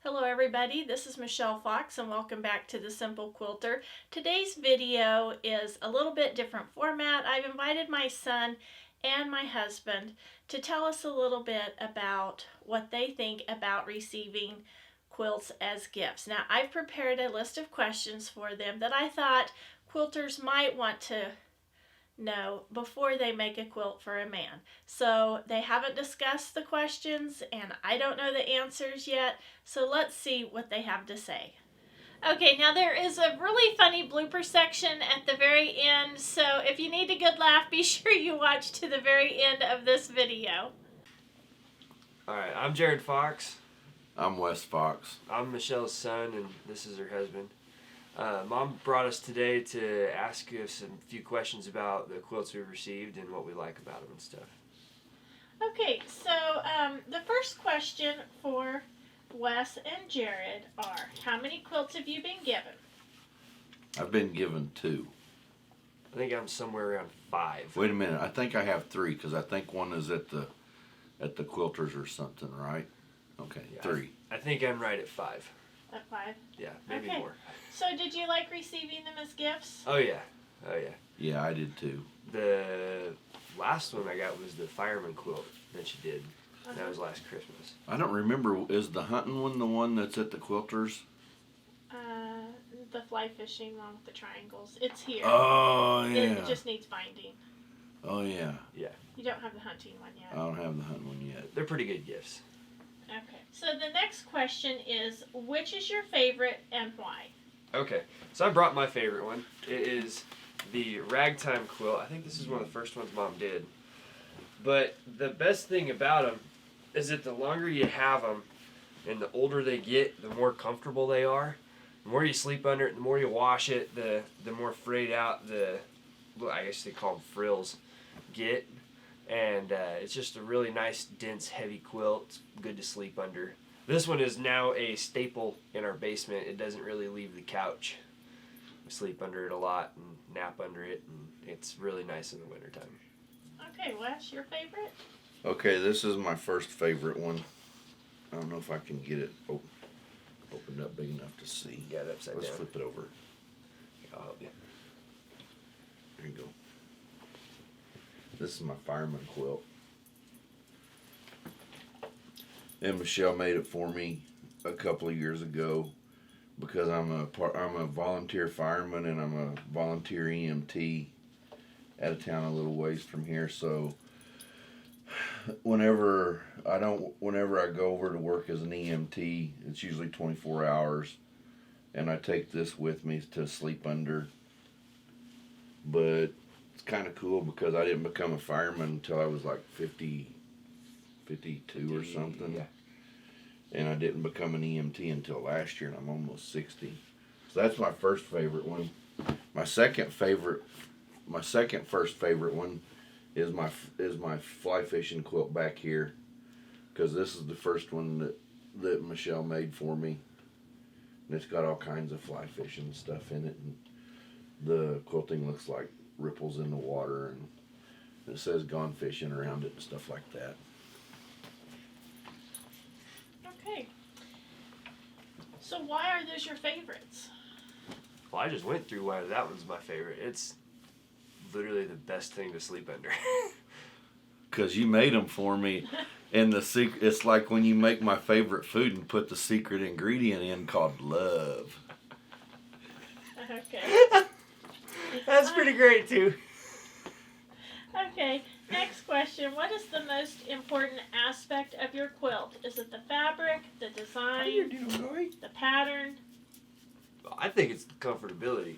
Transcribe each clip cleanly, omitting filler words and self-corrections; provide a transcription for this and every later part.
Hello everybody, this is Michelle Fox and welcome back to The Simple Quilter. Today's video is a little bit different format. I've invited my son and my husband to tell us a little bit about what they think about receiving quilts as gifts. Now, I've prepared a list of questions for them that I thought quilters might want to know before they make a quilt for a man. So they haven't discussed the questions and I don't know the answers yet, so let's see what they have to say. Okay, now there is a really funny blooper section at the very end, so if you need a good laugh, be sure you watch to the very end of this video. Alright, I'm Jared Fox. I'm Wes Fox. I'm Michelle's son, and this is her husband. Mom brought us today to ask us a few questions about the quilts we've received and what we like about them and stuff. Okay, so the first question for Wes and Jared are, how many quilts have you been given? I've been given 2. I think I'm somewhere around 5. Wait a minute, I think I have 3 because I think one is at the Quilters or something, right? Okay, Yeah, 3. I think I'm right at 5. At 5? Yeah, maybe Okay. more. So did you like receiving them as gifts? Oh yeah, oh yeah. Yeah, I did too. The last one I got was the Fireman Quilt that she did. That was last Christmas. I don't remember, is the hunting one the one that's at the Quilters? The fly fishing one with the triangles. It's here. Oh, yeah. It just needs binding. Oh, yeah. Yeah. You don't have the hunting one yet. I don't have the hunting one yet. They're pretty good gifts. Okay. So the next question is, which is your favorite and why? Okay, so I brought my favorite one. It is the Ragtime Quilt. I think this is one of the first ones Mom did. But the best thing about them is that the longer you have them and the older they get, the more comfortable they are. The more you sleep under it, the more you wash it, the more frayed out I guess they call them frills, get. And it's just a really nice, dense, heavy quilt. It's good to sleep under. This one is now a staple in our basement. It doesn't really leave the couch. We sleep under it a lot and nap under it, and it's really nice in the wintertime. Okay, Wes, your favorite? Okay, this is my first favorite one. I don't know if I can get it opened up big enough to see. You got it upside Let's down. flip it over. I'll help you. There you go. This is my Fireman Quilt. And Michelle made it for me a couple of years ago because I'm a volunteer fireman and I'm a volunteer EMT out of town a little ways from here. So whenever I go over to work as an EMT, it's usually 24 hours, and I take this with me to sleep under. But it's kind of cool because I didn't become a fireman until I was like 52 or something. Yeah. And I didn't become an EMT until last year, and I'm almost 60. So that's my first favorite one. My second first favorite one is my fly fishing quilt back here, because this is the first one that Michelle made for me. And it's got all kinds of fly fishing stuff in it, and the quilting looks like ripples in the water, and it says "Gone Fishing" around it and stuff like that. Okay. So why are those your favorites? Well, I just went through why that one's my favorite. It's literally the best thing to sleep under. Because you made them for me, and it's like when you make my favorite food and put the secret ingredient in called love. Okay. That's pretty great too. Okay, next question. What is the most important aspect of your quilt? Is it the fabric, the design, the pattern? I think it's the comfortability.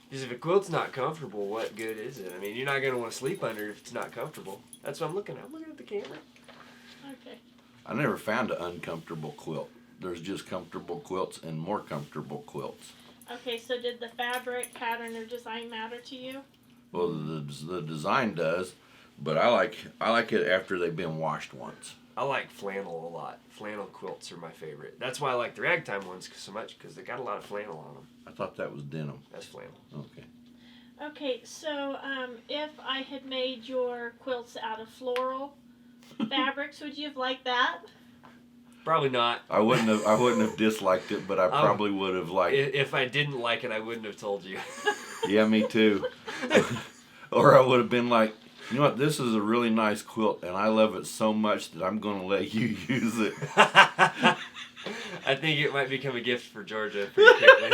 Because if a quilt's not comfortable, what good is it? I mean, you're not going to want to sleep under it if it's not comfortable. That's what I'm looking at. I'm looking at the camera. Okay. I never found an uncomfortable quilt. There's just comfortable quilts and more comfortable quilts. Okay, so did the fabric, pattern, or design matter to you? Well, the design does, but I like it after they've been washed once. I like flannel a lot. Flannel quilts are my favorite. That's why I like the ragtime ones so much, because they got a lot of flannel on them. I thought that was denim. That's flannel. Okay. Okay, so if I had made your quilts out of floral fabrics, would you have liked that? Probably not. I wouldn't have disliked it, but I probably would have liked. If I didn't like it, I wouldn't have told you. Yeah, me too. Or I would have been like, you know what? This is a really nice quilt, and I love it so much that I'm going to let you use it. I think it might become a gift for Georgia pretty quickly.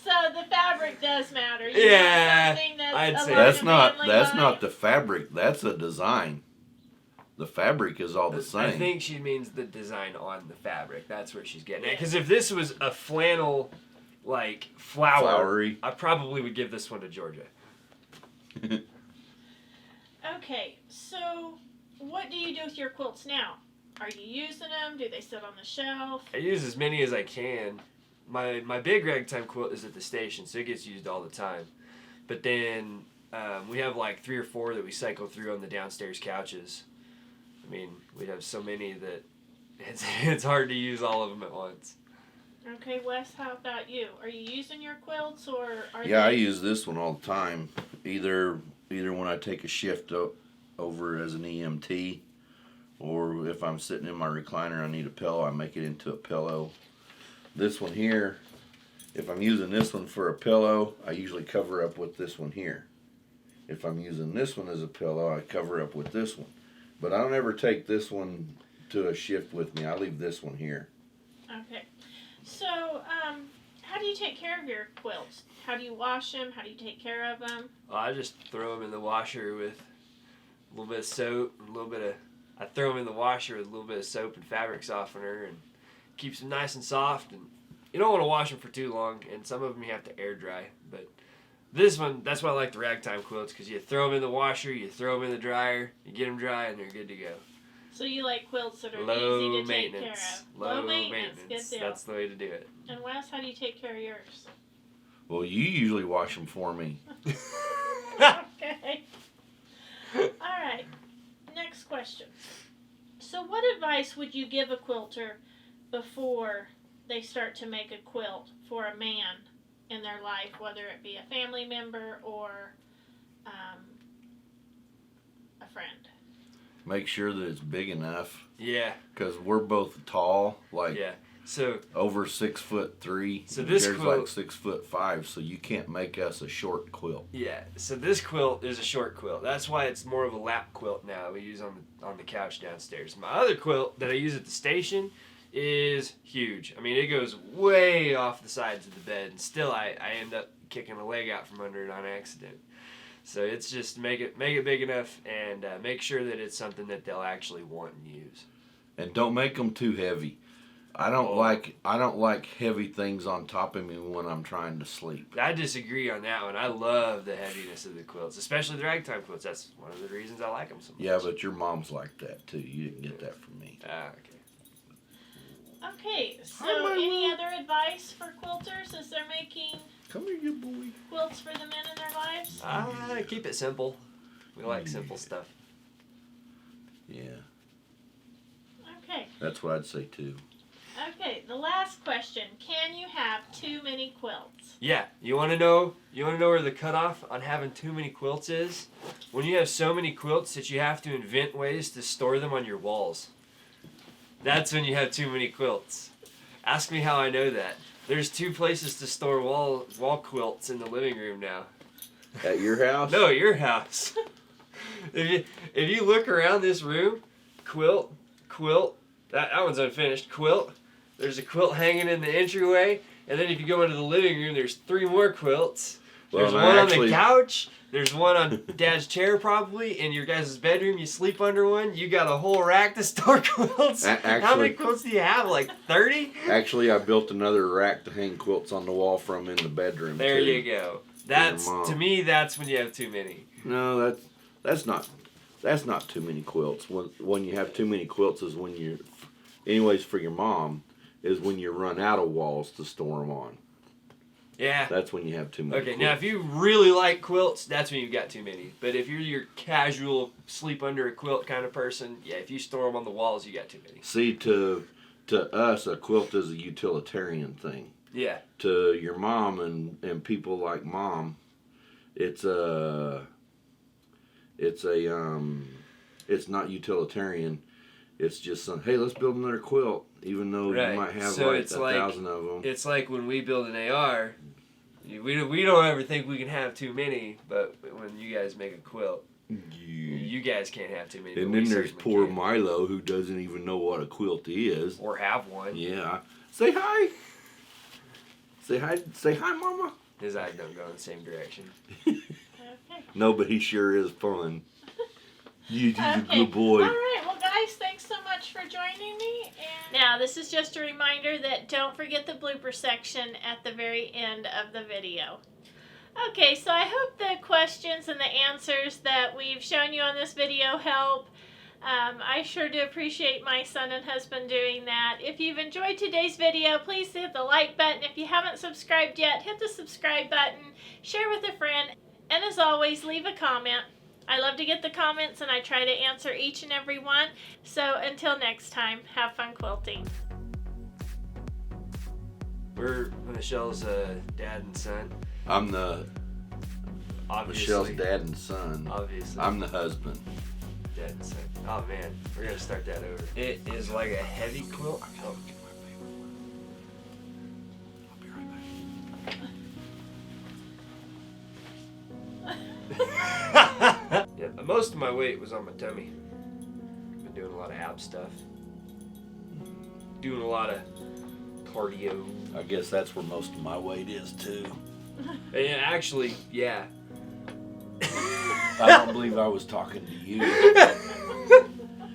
So the fabric does matter. You Yeah, want something that's I'd a say lot That's of not manly that's vibe. not the fabric. That's a design. The fabric is all the same. I think she means the design on the fabric. That's where she's getting at. Because if this was a flannel, like, Flowery. I probably would give this one to Georgia. Okay, so what do you do with your quilts now? Are you using them? Do they sit on the shelf? I use as many as I can. My big ragtime quilt is at the station, so it gets used all the time. But then we have like 3 or 4 that we cycle through on the downstairs couches. I mean, we have so many that it's hard to use all of them at once. Okay, Wes, how about you? Are you using your quilts or are Yeah, I they... use this one all the time. Either when I take a shift over as an EMT, or if I'm sitting in my recliner, I need a pillow, I make it into a pillow. This one here, if I'm using this one for a pillow, I usually cover up with this one here. If I'm using this one as a pillow, I cover up with this one. But I don't ever take this one to a shift with me. I leave this one here. Okay. So, how do you take care of your quilts? How do you wash them? How do you take care of them? Well, I just throw them in the washer with a little bit of soap, and I throw them in the washer with a little bit of soap and fabric softener, and keeps them nice and soft. And you don't want to wash them for too long, and some of them you have to air dry. But this one, that's why I like the ragtime quilts, because you throw them in the washer, you throw them in the dryer, you get them dry, and they're good to go. So you like quilts that are Low easy to take care maintenance. of. Low maintenance. maintenance. Good deal. That's the way to do it. And Wes, how do you take care of yours? Well, you usually wash them for me. Okay. All right. Next question. So what advice would you give a quilter before they start to make a quilt for a man in their life, whether it be a family member or a friend? Make sure that it's big enough. Yeah. Because we're both tall, like Yeah. So over 6'3". So this Jared's quilt- like 6'5", so you can't make us a short quilt. yeah, so this quilt is a short quilt. That's why it's more of a lap quilt now. We use on the couch downstairs. My other quilt that I use at the station is huge. I mean, it goes way off the sides of the bed, and still I end up kicking a leg out from under it on accident. So it's just make it big enough, and make sure that it's something that they'll actually want and use. And don't make them too heavy. I don't like heavy things on top of me when I'm trying to sleep. I disagree on that one. I love the heaviness of the quilts, especially the ragtime quilts. That's one of the reasons I like them so much. Yeah, but your mom's like that too. You didn't get that from me. Okay. Okay, so Hi, my any love. other advice for quilters as they're making Come here, you boy. quilts for the men in their lives? Keep it simple. We like simple stuff. Yeah, Okay. that's what I'd say too. Okay, the last question. Can you have too many quilts? Yeah, you want to know where the cutoff on having too many quilts is? When you have so many quilts that you have to invent ways to store them on your walls. That's when you have too many quilts. Ask me how I know that. There's 2 places to store wall quilts in the living room now. At your house? No, your house. If you look around this room, quilt, that one's unfinished, quilt, there's a quilt hanging in the entryway, and then if you go into the living room, there's 3 more quilts. There's Well, one on actually- the couch, there's one on Dad's chair probably, in your guys' bedroom, you sleep under one, you got a whole rack to store quilts. How many Actually- quilts do you have, like 30? Actually, I built another rack to hang quilts on the wall from in the bedroom. There too. you go. That's, mom. to me, that's when you have too many. No, that's not too many quilts. When you have too many quilts is when you, anyways, for your mom, is when you run out of walls to store them on. Yeah. That's when you have too many. Okay, quilts. now if you really like quilts, that's when you've got too many. But if you're your casual sleep under a quilt kind of person, yeah, if you store them on the walls, you got too many. See, to us, a quilt is a utilitarian thing. Yeah. To your mom and people like mom, it's not utilitarian. It's just hey, let's build another quilt, even though Right. you might have So like it's 1,000 of them. It's like when we build an AR, we don't ever think we can have too many, but when you guys make a quilt, you guys can't have too many. And but then we there's certainly poor can. Milo who doesn't even know what a quilt is. Or have one. Yeah. Say hi. Say hi. Say hi, Mama. His eyes don't go in the same direction. Okay. No, but he sure is fun. He's a Okay. good boy. All right. Well, guys, thanks so much for joining me. And now, this is just a reminder that don't forget the blooper section at the very end of the video. Okay, so I hope the questions and the answers that we've shown you on this video help. I sure do appreciate my son and husband doing that. If you've enjoyed today's video, please hit the like button. If you haven't subscribed yet, hit the subscribe button, share with a friend, and as always, leave a comment. I love to get the comments and I try to answer each and every one. So until next time, have fun quilting. We're Michelle's dad and son. I'm the Obviously. Michelle's dad and son. Obviously. I'm the husband. Dad and son. Oh man, we're gonna start that over. It is like a heavy quilt. Oh. Yeah, most of my weight was on my tummy. Been doing a lot of ab stuff. Doing a lot of cardio. I guess that's where most of my weight is too. And actually, yeah. I don't believe I was talking to you.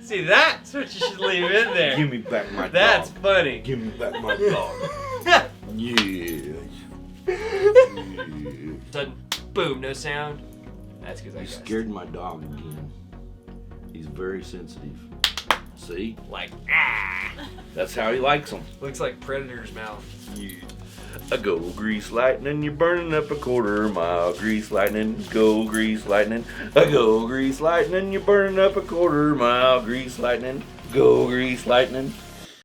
See, that's what you should leave in there. Give me back my That's dog. funny. Give me back my dog. Yeah. Sudden boom, no sound. That's because I You got scared my dog again. He's very sensitive. See? like That's how he likes them. looks like Predator's mouth. Yeah. I go grease lightning, you're burning up a 1/4 mile. Grease lightning, go grease lightning. I go grease lightning, you're burning up a 1/4 mile. Grease lightning, go grease lightning.